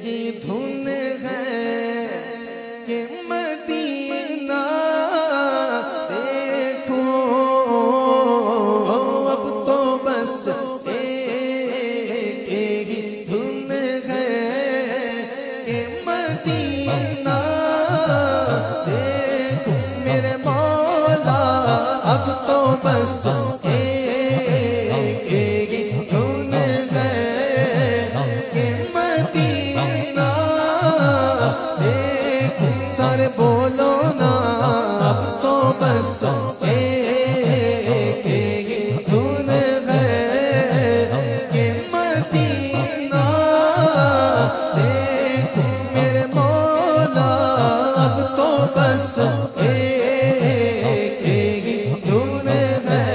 ही धुन है कि मदीना देखो, अब तो बस एक ही धुन है कि मदीना देखो मेरे मौला, अब तो बस सारे बोलो ना, अब तो बस एक ही धुन है कि मदीना देखो मेरे मौला, अब तो बस एक ही धुन है।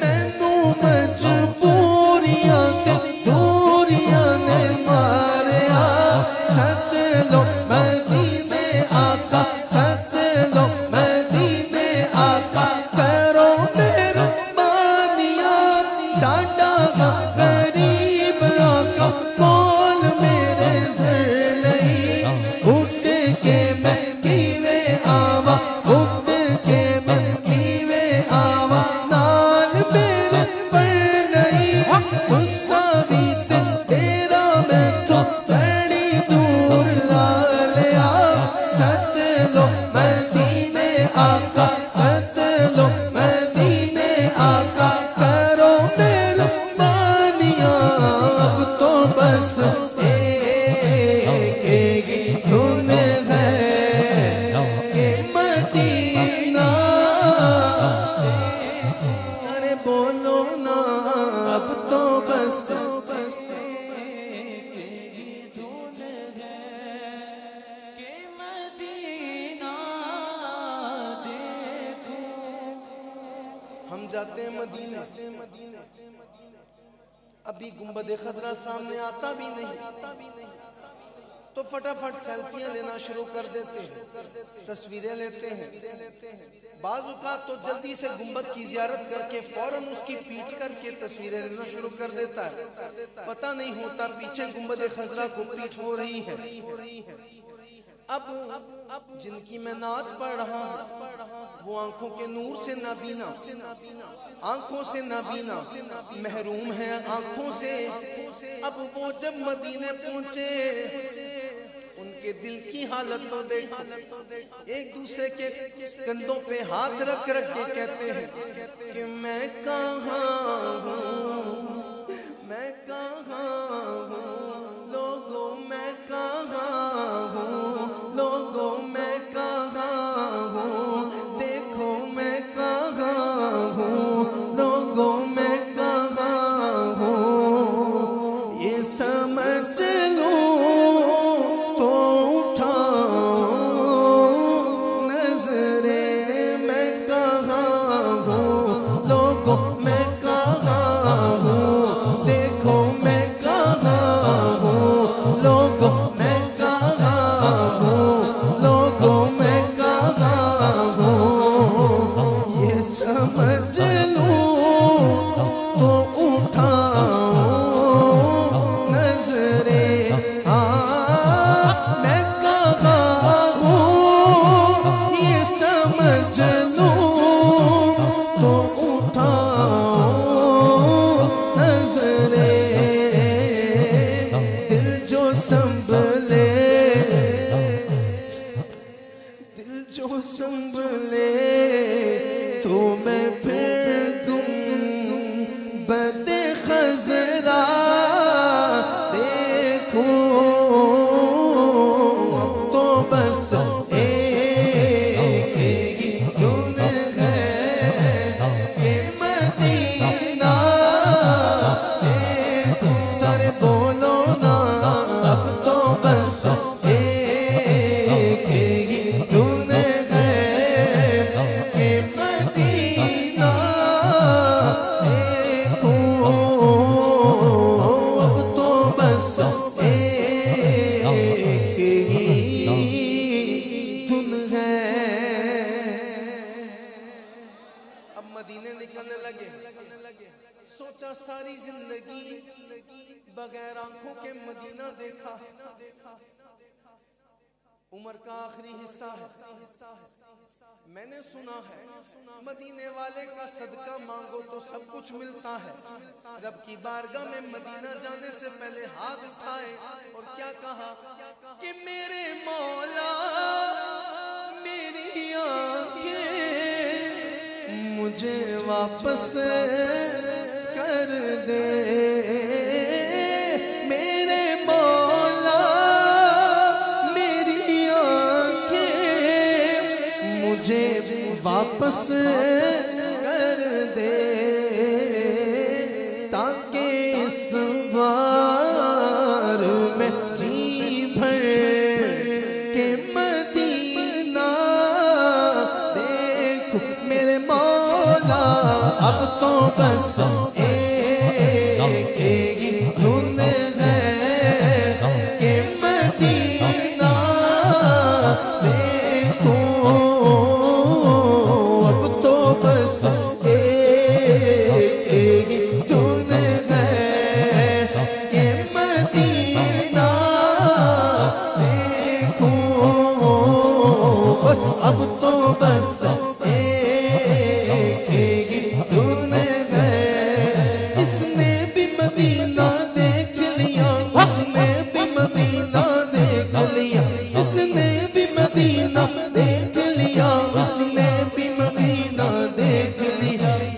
मैनू मजबूरियां के दूरियां ने मारिया, सच लो हम जाते हैं मदीने, अभी गुंबद खजरा सामने आता भी नहीं तो फटाफट सेल्फियां लेना शुरू कर देते हैं, तस्वीरें लेते हैं। बाज़ औक़ात तो जल्दी से गुंबद की ज़ियारत करके फौरन उसकी पीट करके तस्वीरें लेना शुरू कर देता है, पता नहीं होता पीछे गुंबद खजरा को पीट हो रही है। अब जिनकी मैं नात पढ़ रहा हूँ वो आंखों के नूर से नाबीना, आंखों से नाबीना महरूम है आंखों से। अब वो जब मदीने पहुंचे उनके दिल की हालत तो देखो, एक दूसरे के कंधों पे हाथ रख रख के कहते हैं कि मैं कहाँ हूँ, मैं कहाँ हूँ लोगों, मैं कहाँ हूँ लोगों, मैं कहाँ हूँ देखो, मैं कहाँ हूँ लोगों, मैं कहाँ हूँ ये समझ लो तो उठाओ नजरे, मैं कहाँ हूँ लोगों, मैं कहाँ हूँ देखो, मैं कहाँ हूँ लोगों, मैं कहाँ हूँ लोगों, मैं कहाँ हूँ ये समझ लो तो उठाओ नजरे, मैं कहाँ हूँ ये समझ लो तो उठाओ नजरे। दिल जो संभले, दिल जो संभले तो मैं फिर गुंबद खजरा देखूं, तो बस एक ही धुन है कि मदीना देखो। सारे बोलो ना, अब तो बस एक ही धुन है कि मदीना देखो। जिंदगी बगैर आंखों के मदीना देखा। उम्र का आखिरी हिस्सा है। मैंने सुना है मदीने वाले का सदका मांगो तो सब कुछ मिलता है। रब की बारगाह में मदीना जाने से पहले हाथ उठाए और क्या कहा कि मेरे मौला मेरी आंखें मुझे वापस कर दे, मेरे मौला मेरी आंखें मुझे वापस कर दे, ताकि इस बार में जी भर के मदीना देखूं। मेरे मौला अब तो बस एक ही धुन है कि मदीना देखूं। अब तो बस एक ही धुन है कि मदीना देखूं। बस अब तो बस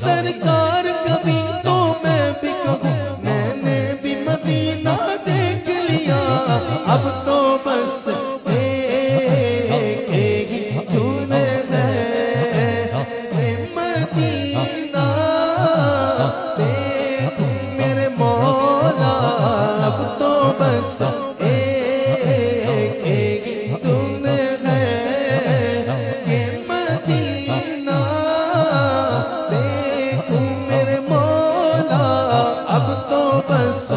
सरकार कभी तो मैं भी कहूँ मैंने भी मदीना देख लिया। अब तो बस एक ही धुन है मदीना देखूं। मेरे मौला अब तो बस एक ही धुन है कि मदीना देखूं। मेरे मौला अब तो बस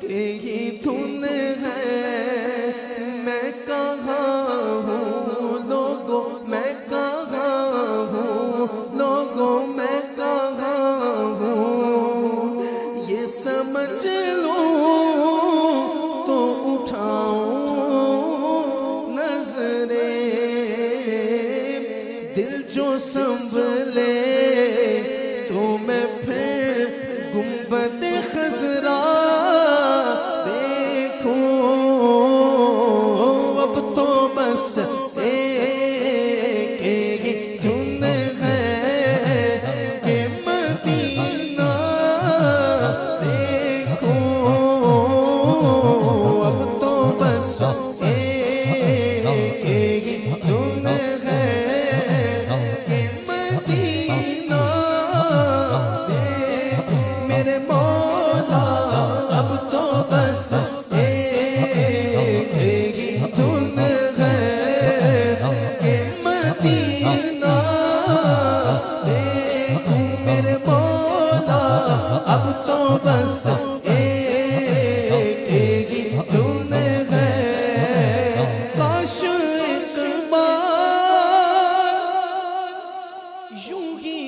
यही धुन है। मैं कहाँ हूँ लोगों, मैं कहाँ हूँ लोगों, मैं कहाँ हूँ ये समझ लूँ तो उठाऊं नजरें। दिल जो संभले तो मैं फिर गुंबद खजरा देखूं। अब तो बस एक ही धुन है कि मदीना देखूं। अब तो बस एक ही धुन है कि मदीना देखूं। मेरे मौला अब तो बस एक ही धुन है कि मदीना देखूं। मेरे मौला अब तो बस एक ही धुन है। काश एक बार यूं ही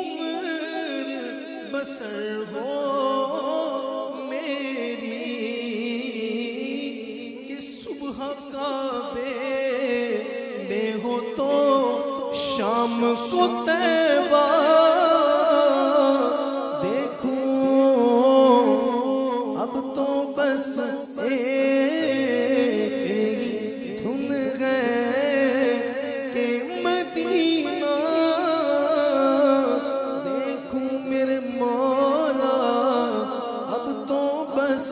उम्र बसर हो मेरी कि सुबह काबे में हो तो शाम को तैबा देखूं। अब तो बस एक ही धुन है कि मदीना देखूं। मेरे मौला अब तो बस